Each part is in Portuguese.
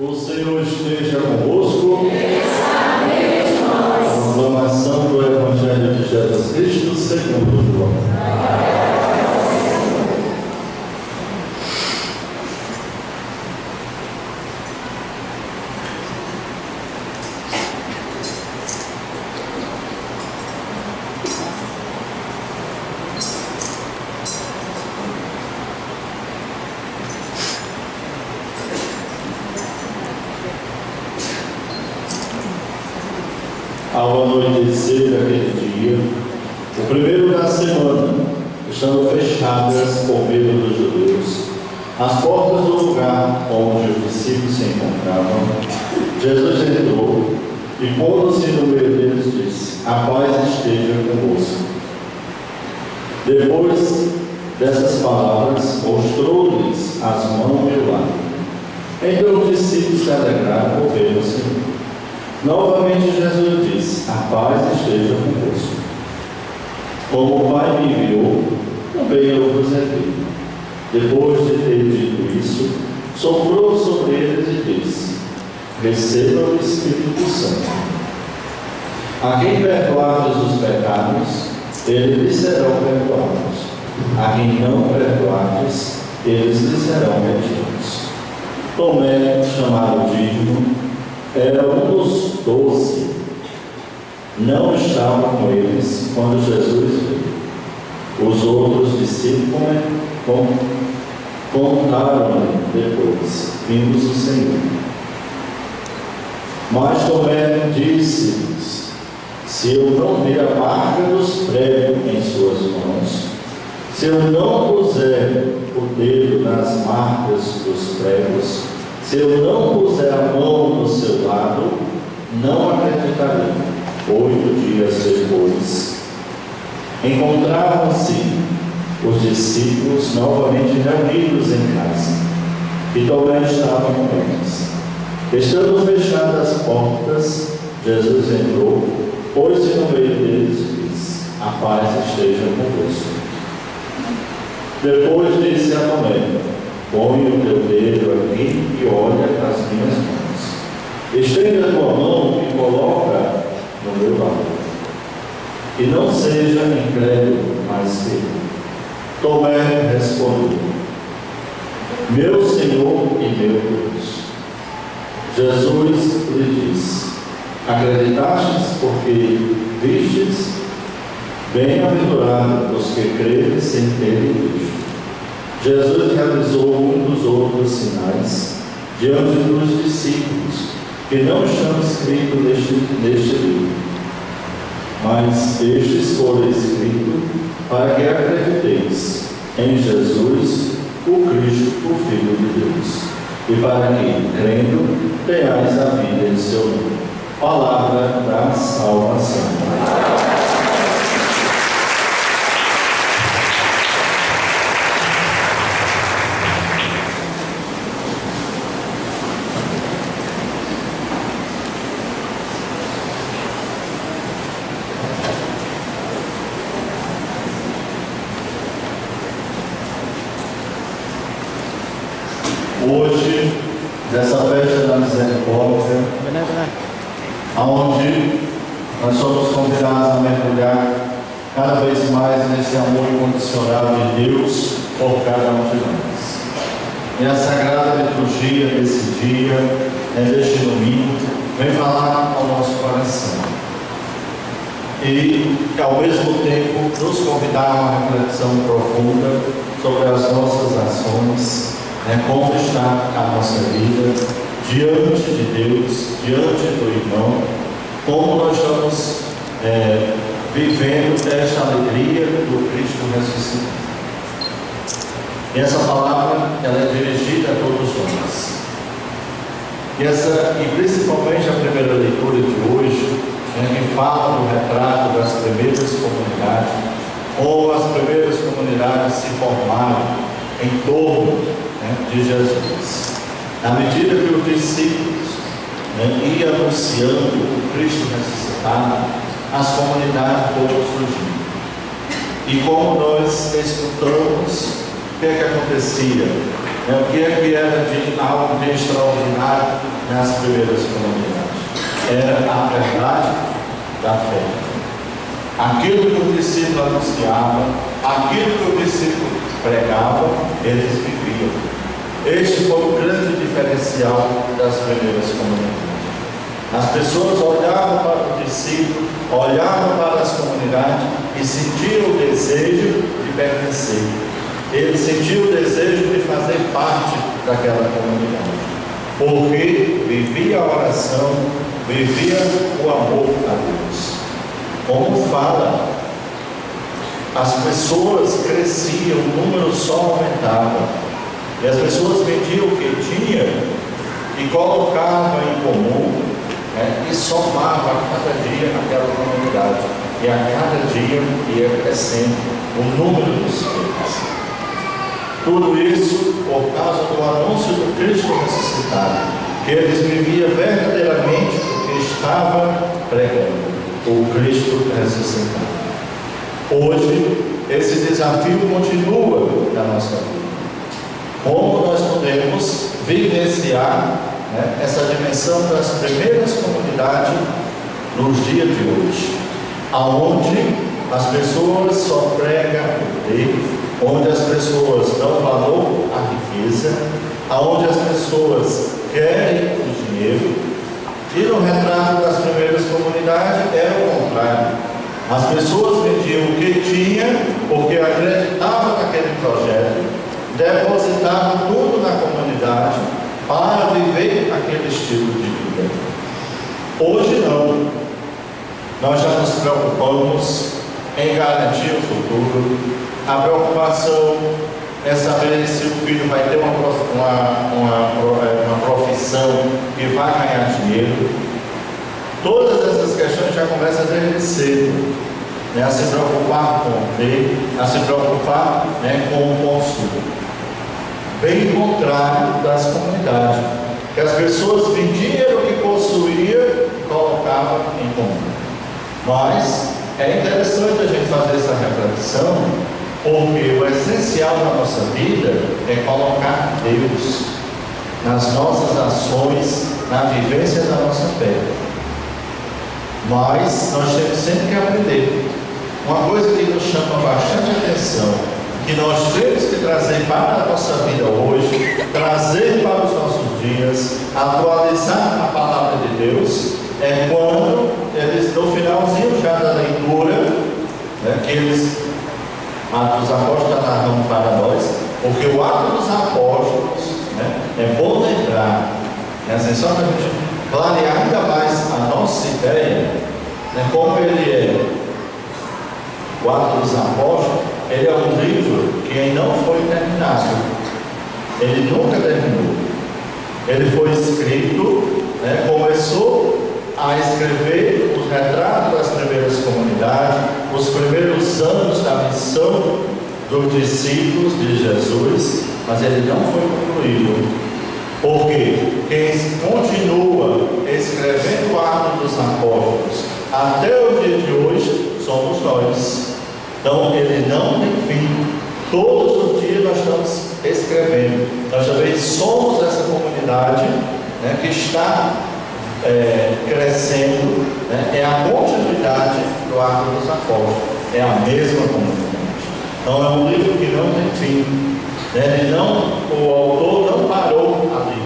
O Senhor esteja convosco. Proclamação do Evangelho de Jesus Cristo segundo João. Ao anoitecer daquele dia, o primeiro da semana, estando fechadas por medo dos judeus as portas do lugar onde os discípulos se encontravam, Jesus entrou e, pondo-se no meio deles, disse: a paz esteja convosco. Depois dessas palavras, mostrou-lhes as mãos e o lado. Então os discípulos se alegraram por ver o Senhor. Novamente Jesus disse: a paz esteja convosco. Como o Pai me enviou, também eu vos envio. Depois de ter dito isso, soprou sobre eles e disse: recebam o Espírito Santo. A quem perdoardes os pecados, eles lhes serão perdoados. A quem não perdoardes, eles lhes serão retidos. Tomé, chamado Dídimo, era um dos 12. Não estava com eles quando Jesus veio. Os outros discípulos contaram-lhe depois, vindos o Senhor. Mas Tomé disse-lhes: se eu não ver a marca dos pregos em suas mãos, se eu não puser o dedo nas marcas dos pregos, se eu não puser a mão no seu lado, não acreditarei. 8 dias depois, encontravam-se os discípulos novamente reunidos em casa, e Tomé estava com eles. Estando fechadas as portas, Jesus entrou, pôs-se no meio deles e disse: a paz esteja convosco. Depois disse a Tomé: põe o teu dedo aqui e olha para as minhas mãos. Estenda a tua mão e coloca no meu lado. E não seja incrédulo, mas fiel. Tomé respondeu: meu Senhor e meu Deus. Jesus lhe disse: acreditastes porque vistes? Bem-aventurados os que creem sem terem visto. Jesus realizou um dos outros sinais diante dos discípulos, que não estão escritos neste livro. Mas estes foram escritos para que acrediteis em Jesus, o Cristo, o Filho de Deus, e para que, crendo, tenhais a vida em seu nome. Palavra da salvação. Hoje, dessa festa da misericórdia, onde nós somos convidados a mergulhar cada vez mais nesse amor incondicional de Deus por cada um de nós. E a sagrada liturgia desse dia, deste domingo, vem falar ao nosso coração. E, ao mesmo tempo, nos convidar a uma reflexão profunda sobre as nossas ações, como está a nossa vida diante de Deus, diante do irmão, como nós estamos vivendo esta alegria do Cristo ressuscitado. E essa palavra, ela é dirigida a todos nós. E principalmente a primeira leitura de hoje, que fala do retrato das primeiras comunidades, ou as primeiras comunidades se formaram em torno de Jesus. Na medida que os discípulos iam anunciando o Cristo ressuscitado, as comunidades foram surgindo. E como nós escutamos, o que é que acontecia? O que é que era de algo de extraordinário nas primeiras comunidades? Era a verdade da fé. Aquilo que o discípulo anunciava, aquilo que o discípulo pregava, eles viviam. Este foi o grande diferencial das primeiras comunidades. As pessoas olhavam para o discípulo, olhavam para as comunidades e sentiam o desejo de pertencer. Eles sentiam o desejo de fazer parte daquela comunidade, porque vivia a oração, vivia o amor a Deus. Como fala, as pessoas cresciam, o número só aumentava, e as pessoas vendiam o que tinha e colocavam em comum, e somava a cada dia aquela comunidade, e a cada dia ia crescendo o número dos fiéis. Tudo isso por causa do anúncio do Cristo ressuscitado, que eles viviam verdadeiramente o que estava pregando, o Cristo ressuscitado. Hoje, esse desafio continua na nossa vida. Como nós podemos vivenciar essa dimensão das primeiras comunidades nos dias de hoje, aonde as pessoas só pregam o Deus, onde as pessoas dão valor à riqueza, aonde as pessoas querem o dinheiro, e no retrato das primeiras comunidades era o contrário. As pessoas vendiam o que tinham, porque acreditavam naquele projeto, depositavam tudo na comunidade para viver aquele estilo de vida. Hoje não. Nós já nos preocupamos em garantir o futuro. A preocupação é saber se o filho vai ter uma profissão que vai ganhar dinheiro. Todas essas questões já começam desde cedo, a se preocupar com o ter, a se preocupar com o consumo. Bem contrário das comunidades, que as pessoas vendiam o que possuíam e colocavam em comum. Mas é interessante a gente fazer essa reflexão, porque o essencial da nossa vida é colocar Deus nas nossas ações, na vivência da nossa fé. Mas nós temos sempre que aprender. Uma coisa que nos chama bastante atenção, que nós temos que trazer para a nossa vida hoje, trazer para os nossos dias, atualizar a palavra de Deus, é quando eles, no finalzinho já da leitura, que eles, Atos dos Apóstolos está narrando para nós, porque o Atos dos Apóstolos, é bom lembrar, assim, só para a gente clarear ainda mais a nossa ideia, como ele é. O Atos dos Apóstolos, ele é um livro que ainda não foi terminado, ele nunca terminou. Ele foi escrito, começou a escrever os retratos das primeiras comunidades, os primeiros anos da missão dos discípulos de Jesus, mas ele não foi concluído, porque quem continua escrevendo o Atos dos Apóstolos até o dia de hoje somos nós. Então ele não tem fim. Todos os dias nós estamos escrevendo. Nós também somos essa comunidade que está crescendo, é a continuidade do Atos dos Apóstolos, é a mesma comunidade. Então é um livro que não tem fim. O autor não parou ali,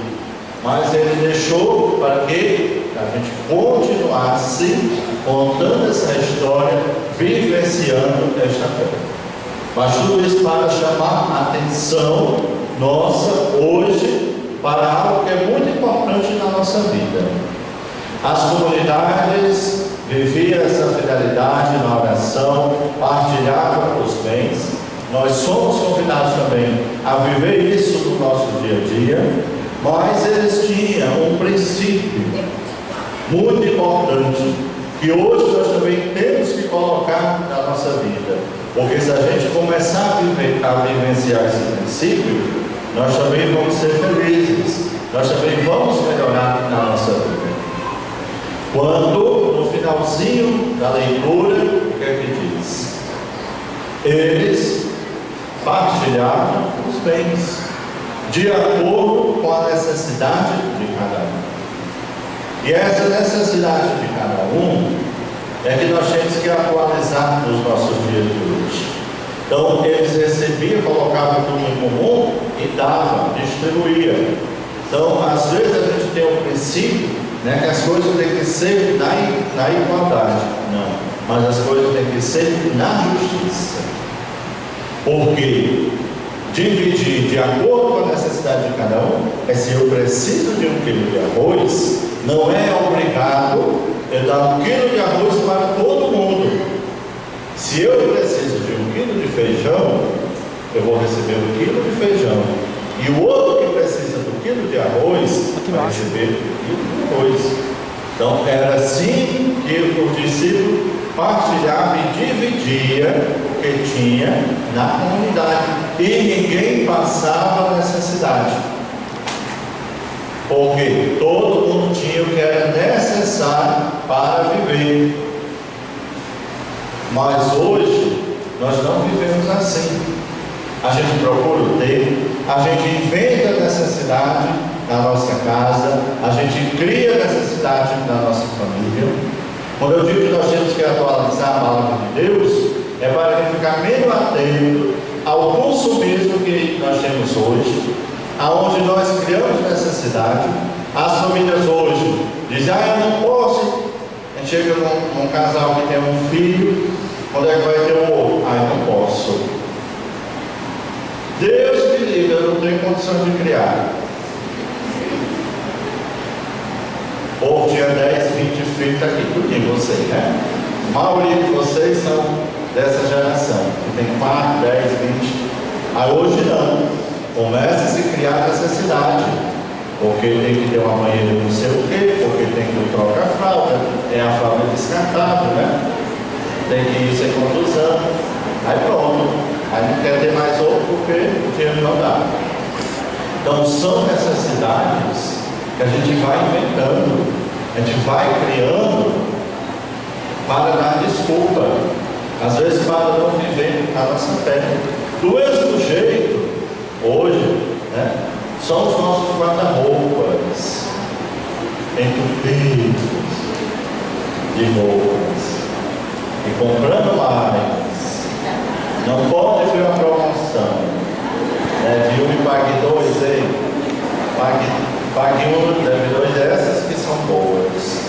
mas ele deixou para que a gente continuasse contando essa história, vivenciando esta fé. Mas tudo isso para chamar a atenção nossa hoje para algo que é muito importante na nossa vida. As comunidades viviam essa fidelidade na oração, partilhavam os bens. Nós somos convidados também a viver isso no nosso dia a dia, mas eles tinham um princípio muito importante, que hoje nós também temos que colocar na nossa vida, porque se a gente começar a vivenciar esse princípio, nós também vamos ser felizes, nós também vamos melhorar na nossa vida. Quando, no finalzinho da leitura, o que é que diz? Eles partilhavam os bens. de acordo com a necessidade de cada um. E essa necessidade de cada um é que nós temos que atualizar nos nossos dias de hoje. Então, eles recebiam, colocavam tudo em comum e davam, distribuíam. Então, às vezes a gente tem um princípio, né, que as coisas têm que ser na igualdade. Não, mas as coisas têm que ser na justiça. Porque dividir de acordo com a necessidade de cada um é: se eu preciso de 1 quilo de arroz, não é obrigado eu dar 1 quilo de arroz para todo mundo. Se eu preciso de 1 quilo de feijão, eu vou receber 1 quilo de feijão. E o outro que precisa do quilo de arroz vai receber 1 quilo de arroz. Então era assim que o discípulo partilhava e dividia o que tinha na comunidade. E ninguém passava necessidade. Porque todo mundo tinha o que era necessário para viver. Mas hoje nós não vivemos assim. A gente procura ter, a gente inventa necessidade na nossa casa, a gente cria necessidade na nossa família. Quando eu digo que nós temos que atualizar a palavra de Deus, é para ficar menos atento ao consumismo que nós temos hoje, aonde nós criamos necessidade. As famílias hoje dizem: eu não posso. A gente chega num casal que tem um filho, quando é que vai ter um outro? Eu não posso. Deus me livre, eu não tenho condição de criar. Ou tinha 10, 20 filhos aqui, tudo em vocês, né? A maioria de vocês são dessa geração, que tem 4, 10, 20. Aí hoje não. Começa a se criar necessidade. Porque tem que ter uma banheira não sei o quê, porque tem que trocar a fralda, é a fralda descartável, né? Tem que ir sem quantos anos. Aí pronto. Aí não quer ter mais outro porque o dinheiro não dá. Então são necessidades que a gente vai inventando, a gente vai criando para dar desculpa, às vezes para não viver a nossa fé. Do mesmo jeito, hoje, né, são os nossos guarda-roupas entupidos de roupas e comprando mais. Não pode ver uma promoção. Viu e pague 2, hein? Pague 1, deve 2 dessas que são boas.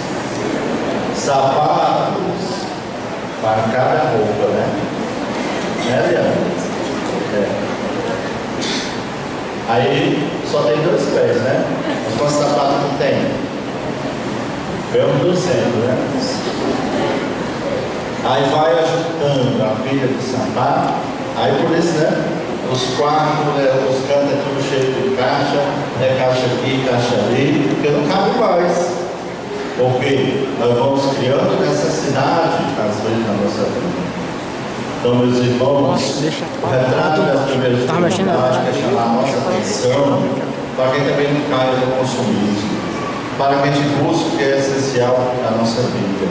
Sapatos para cada roupa, né? Leandro? Aí só tem 2 pés, né? Mas quantos sapatos não tem? Vem uns 200, né? Aí vai ajustando a pilha do sapato. Aí por isso, né? Os quartos, os cantos é tudo cheio de caixa. É caixa aqui, caixa ali. Porque não cabe mais. Porque nós vamos criando necessidade, às vezes, na nossa vida. Então, meus irmãos, o retrato das primeiras comunidades quer chamar a nossa atenção para que também não caia no consumismo, para que a gente busque o que é essencial na nossa vida.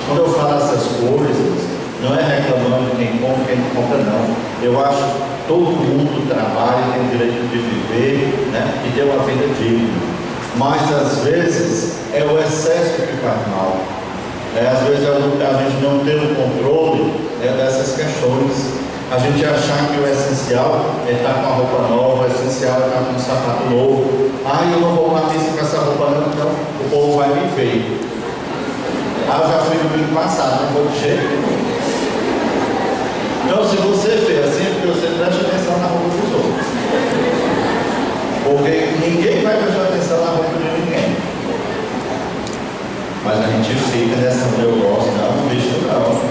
Quando eu falo essas coisas, não é reclamando de quem compra e quem não compra, não. Eu acho que todo mundo trabalha, tem o direito de viver, né, e ter uma vida digna. Mas, às vezes, é o excesso que faz mal. Às vezes, a gente não tem o controle dessas questões. A gente achar que o essencial é estar com a roupa nova, o essencial é estar com um sapato novo. Eu não vou para a missa com essa roupa não, então o povo vai me ver. Eu já fui no domingo passado, não vou de jeito nenhum. Então, se você vê assim, porque você presta atenção na roupa dos outros. Porque ninguém vai prestar atenção na roupa de ninguém. Mas a gente fica nessa, eu gosto, não, vestido não.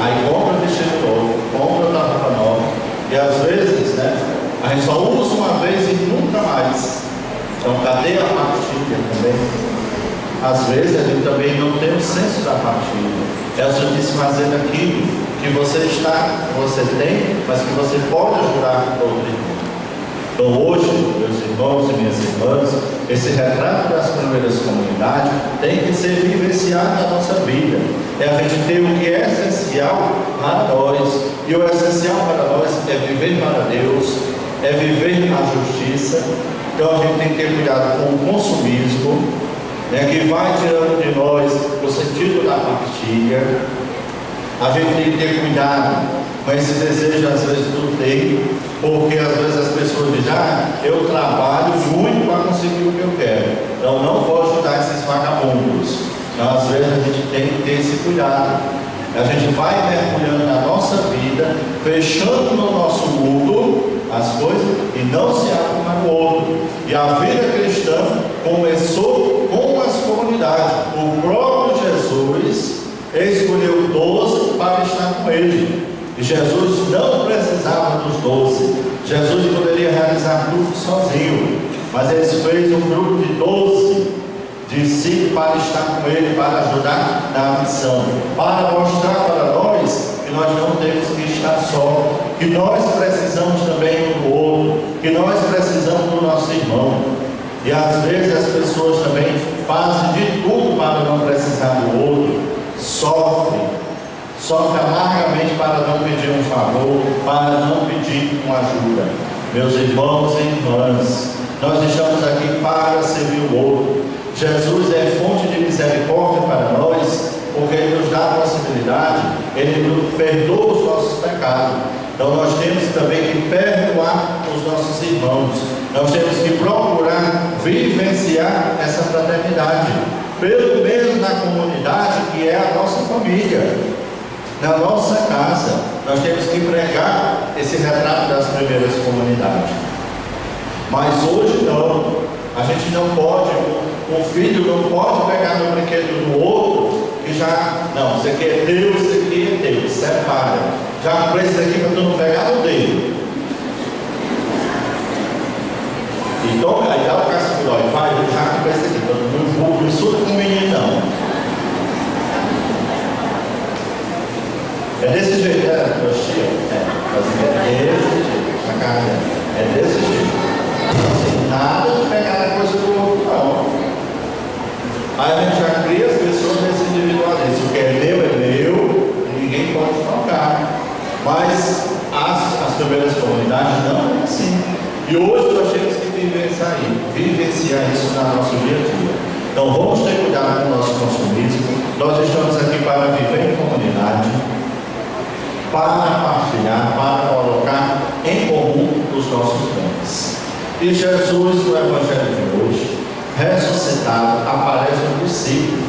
Aí compra o vestido novo, compra outra roupa nova. E às vezes, né, a gente só usa uma vez e nunca mais. Então, cadê a partilha também? Às vezes a gente também não tem o senso da partilha. É o Senhor disse fazendo aquilo que você tem, mas que você pode ajudar todo mundo. Então hoje, meus irmãos e minhas irmãs, esse retrato das primeiras comunidades tem que ser vivenciado na nossa vida. É a gente ter o que é essencial para nós. E o essencial para nós é viver para Deus, é viver na justiça. Então a gente tem que ter cuidado com o consumismo, né, que vai tirando de nós o sentido da partilha. A gente tem que ter cuidado com esse desejo, às vezes, do ter, porque às vezes as pessoas dizem: eu trabalho muito para conseguir o que eu quero, então não vou ajudar esses vagabundos. Então, às vezes, a gente tem que ter esse cuidado. A gente vai mergulhando na nossa vida, fechando no nosso mundo as coisas e não se abre para o outro. E a vida cristã começou com as comunidades. O próprio Jesus escolheu 12 para estar com ele. E Jesus não precisava dos 12. Jesus poderia realizar tudo sozinho, mas ele fez um grupo de 12 discípulos para estar com ele, para ajudar na missão, para mostrar para nós que nós não temos que estar só, que nós precisamos também um do outro, que nós precisamos do nosso irmão. E às vezes as pessoas também fazem de tudo para não precisar do outro, sofre amargamente para não pedir um favor, para não pedir uma ajuda. Meus irmãos e irmãs, nós estamos aqui para servir o outro. Jesus é fonte de misericórdia para nós, porque Ele nos dá a possibilidade, Ele nos perdoa os nossos pecados. Então nós temos também que perdoar os nossos irmãos. Nós temos que procurar vivenciar essa fraternidade, pelo menos na comunidade que é a nossa família, na nossa casa. Nós temos que pregar esse retrato das primeiras comunidades. Mas hoje não. A gente não pode, o filho não pode pegar no brinquedo do outro e já, não, isso aqui é teu, isso aqui é teu, separa. Já comprei isso aqui para tu não pegar no dele. Então, aí dá o cascudo, e vai, eu já comprei isso aqui, então não insulta com o menino não. É desse jeito, né, tua tia? É desse jeito, na casa dela. É desse jeito. Assim, nada de pegar a coisa do outro, não. Aí a gente já cria as pessoas nesse individualismo. O que é meu, ninguém pode tocar. Mas as primeiras comunidades não é assim. E hoje nós temos que vivenciar isso no nosso dia a dia. Então vamos ter cuidado com o nosso consumismo. Nós estamos aqui para viver em comunidade, para partilhar, para colocar em comum os nossos bens. E Jesus, no Evangelho de hoje, ressuscitado, aparece um discípulo.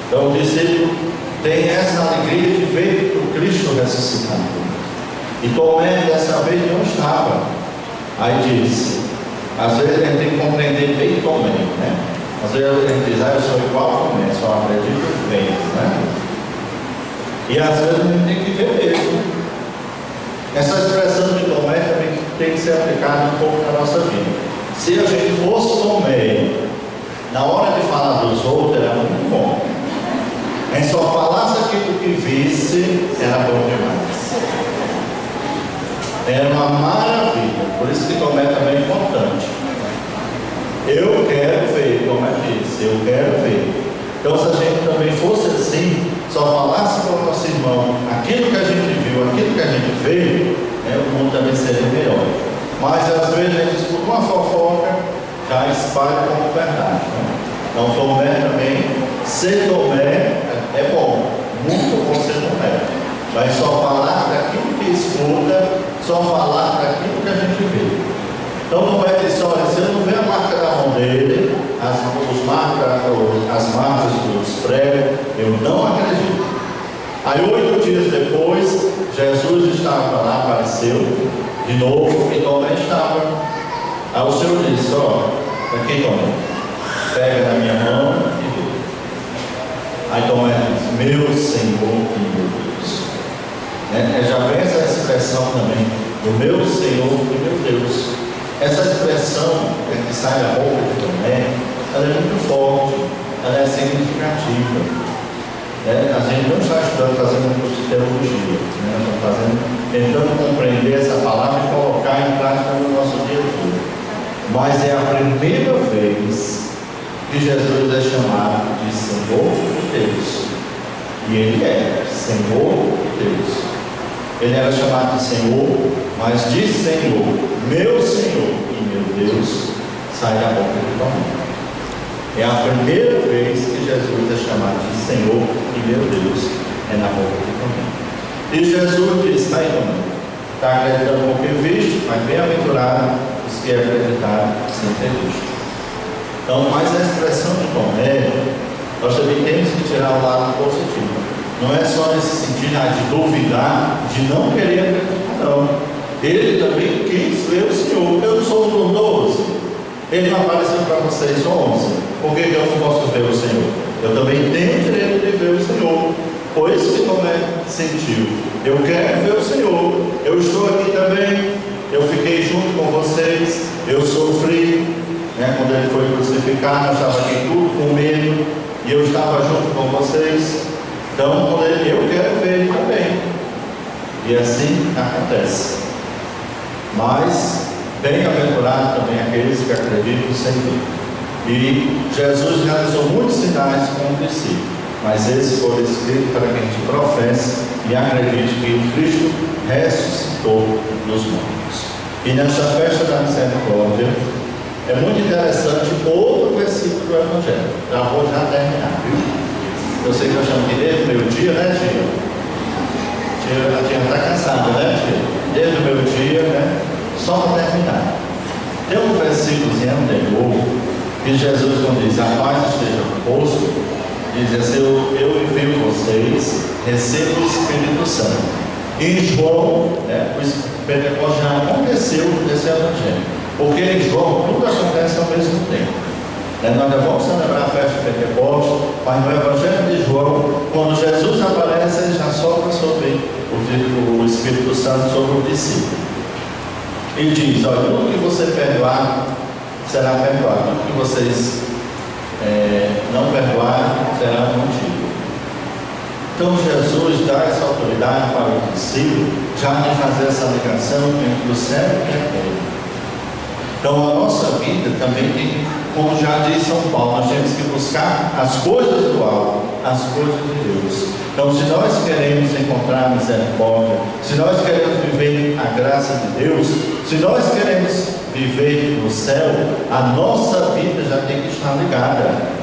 Então o discípulo tem essa alegria de ver o Cristo ressuscitado. E Tomé dessa vez não estava. Aí diz, às vezes a gente tem que compreender bem Tomé, né? Às vezes a gente diz, eu sou igual a Tomé, só acredito bem, né? E às vezes a gente tem que ver mesmo. Essa expressão de Tomé também tem que ser aplicada um pouco na nossa vida. Se a gente fosse Tomé, na hora de falar dos outros, era muito bom. A gente só falasse aquilo que visse, era bom demais. Era uma maravilha. Por isso que Tomé também é importante. Eu quero ver, como é disse, eu quero ver. Então, se a gente também fosse assim, só falasse para o nosso irmão aquilo que a gente viu, aquilo que a gente vê, o mundo também seria melhor. Mas às vezes a gente escuta uma fofoca, já espalha como verdade. Né? Então, Tomé também, ser Tomé é bom, muito bom ser Tomé. Mas só falar daquilo que escuta, só falar daquilo que a gente vê. Então Tomé disse, olha, se eu não ver a marca da mão dele, as marcas dos pregos, eu não acredito. Aí 8 dias depois, Jesus estava lá, apareceu de novo, e Tomé estava. Aí o Senhor disse, aqui Tomé, pega na minha mão e vê. Aí Tomé disse, meu Senhor e meu Deus. Já vem essa expressão também, do meu Senhor e meu Deus. Essa expressão que sai da boca de Tomé, ela é muito forte, ela é significativa. A gente não está estudando, fazendo um curso de teologia, nós estamos tentando compreender essa palavra e colocar em prática no nosso dia a dia. Mas é a primeira vez que Jesus é chamado de Senhor de Deus. E Ele é Senhor de Deus. Ele era chamado de Senhor, mas de Senhor e meu Deus, sai da boca de tua mãe. É a primeira vez que Jesus é chamado de Senhor e meu Deus, é na boca de tua mãe. E Jesus diz: está aí, mãe, está acreditando porque viste, mas bem-aventurado os que acreditaram sem ter visto. Então, mas a expressão de Tomé, nós também temos que tirar o lado positivo. Não é só nesse sentido de duvidar, de não querer acreditar, não. Ele também quis ver o Senhor. Eu sou um dos 12. Ele não apareceu para vocês só 11. Por que eu não posso ver o Senhor? Eu também tenho o direito de ver o Senhor. Foi isso que Tomé sentiu. Eu quero ver o Senhor. Eu estou aqui também. Eu fiquei junto com vocês. Eu sofri, quando ele foi crucificado. Eu estava aqui tudo com medo. E eu estava junto com vocês. Então, eu quero ver ele também. E assim acontece. Mas, bem-aventurado também aqueles que acreditam sem ver. E Jesus realizou muitos sinais com o discípulo, mas esse foi escrito para que a gente professe e acredite que Cristo ressuscitou dos mortos. E nessa festa da misericórdia, é muito interessante outro versículo do Evangelho. Já vou terminar, viu? Eu sei que eu chamo de desde o meio-dia, né, tia? A tia está cansada, né, tia? Desde o meio-dia, né? Só para terminar. Tem um versículozinho anterior que Jesus, quando diz: a paz esteja convosco, diz assim: eu envio vocês, recebo o Espírito Santo. Em João, o Pentecostes já aconteceu nesse Evangelho, porque em João tudo acontece ao mesmo tempo. Nós já vamos celebrar a festa de Pentecostes, mas no Evangelho de João, quando Jesus aparece, ele já sopra sobre o Espírito Santo sobre o discípulo. Ele diz: olha, tudo que você perdoar será perdoado, tudo que vocês não perdoarem será contigo. Então Jesus dá essa autoridade para o discípulo, já de fazer essa ligação entre o céu e a terra. Então a nossa vida também tem, como já diz São Paulo, nós temos que buscar as coisas do alto, as coisas de Deus. Então, se nós queremos encontrar a misericórdia, se nós queremos viver a graça de Deus, se nós queremos viver no céu, a nossa vida já tem que estar ligada.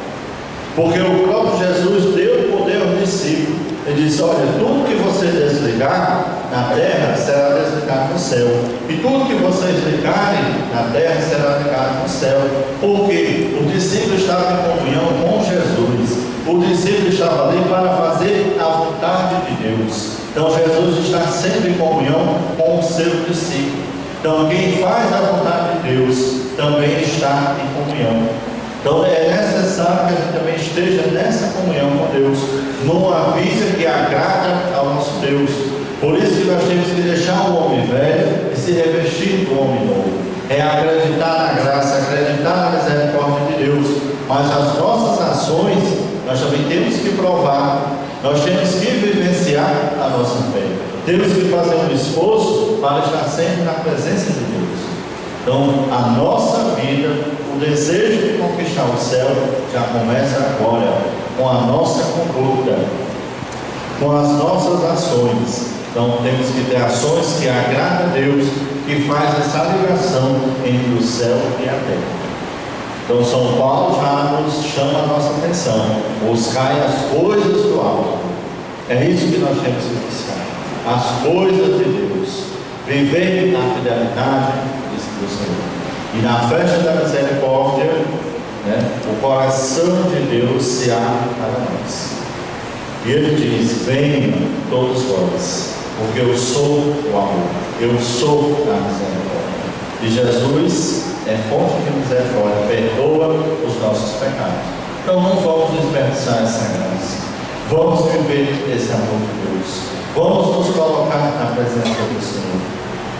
Porque o próprio Jesus deu o poder ao discípulo. Ele disse: olha, tudo que você desligar na terra será desligado no céu, e tudo que vocês ligarem na terra será ligado no céu. Porque o discípulo estava em comunhão com Jesus. O discípulo estava ali para fazer a vontade de Deus. Então Jesus está sempre em comunhão com o seu discípulo. Então quem faz a vontade de Deus também está em comunhão. Então é necessário que a gente também esteja nessa comunhão com Deus, numa vida que agrada ao nosso Deus. Por isso que nós temos que deixar o homem velho e se revestir do homem novo. É acreditar na graça, acreditar na misericórdia de Deus. Mas as nossas ações, nós também temos que provar, nós temos que vivenciar a nossa fé. Temos que fazer um esforço para estar sempre na presença de Deus. Então, a nossa vida, o desejo de conquistar o céu já começa agora, com a nossa conduta, com as nossas ações. Então, temos que ter ações que agradam a Deus, que faz essa ligação entre o céu e a terra. Então, São Paulo já nos chama a nossa atenção: buscai as coisas do alto. É isso que nós temos que buscar, as coisas de Deus, viver na fidelidade do Senhor. E na festa da misericórdia, o coração de Deus se abre para nós. E ele diz: venham todos vós, porque eu sou o amor, eu sou a misericórdia. E Jesus é fonte de misericórdia, perdoa os nossos pecados. Então não vamos desperdiçar essa graça. Vamos viver esse amor de Deus. Vamos nos colocar na presença do Senhor.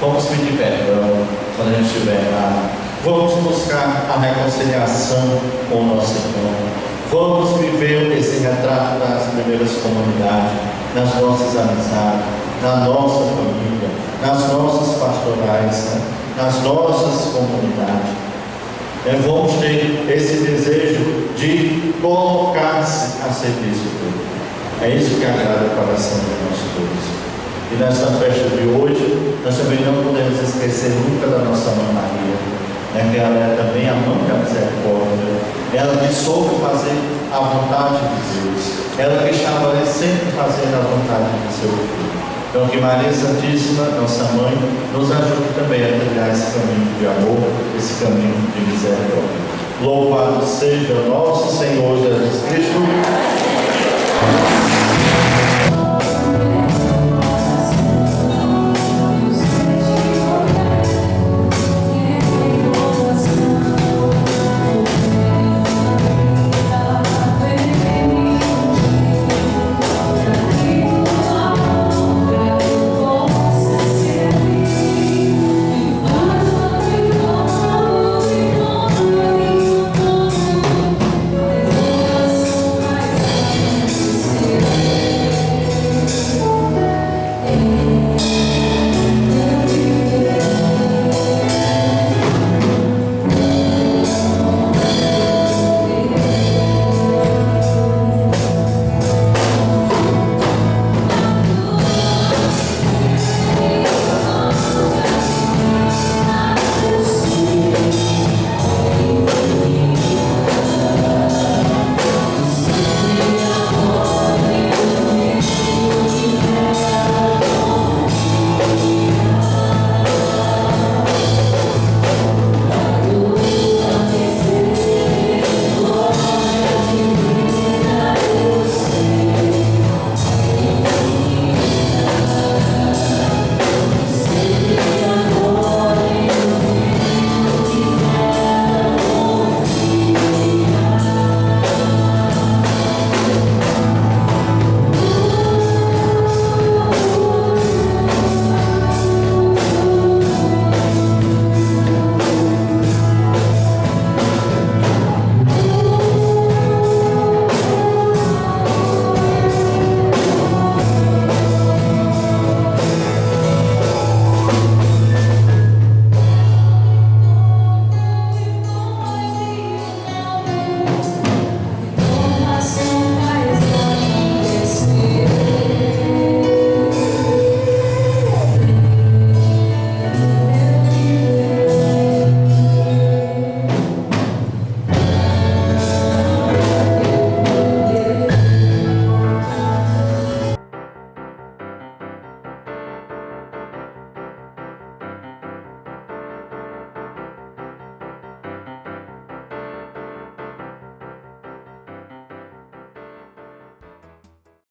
Vamos pedir perdão quando a gente estiver lá. Vamos buscar a reconciliação com o nosso irmão. Vamos viver esse retrato das primeiras comunidades, nas nossas amizades, na nossa família, nas nossas pastorais, nas nossas comunidades. Vamos ter esse desejo de colocar-se a serviço de Deus. É isso que agrada o coração do nosso Deus. E nessa festa de hoje, nós também não podemos esquecer nunca da nossa Mãe Maria, né? Que ela é também a mãe da misericórdia, ela que soube fazer a vontade de Deus, ela que estava ali sempre fazendo a vontade do seu Filho. Então, que Maria Santíssima, nossa Mãe, nos ajude também a trilhar esse caminho de amor, esse caminho de misericórdia. Louvado seja nosso Senhor Jesus Cristo.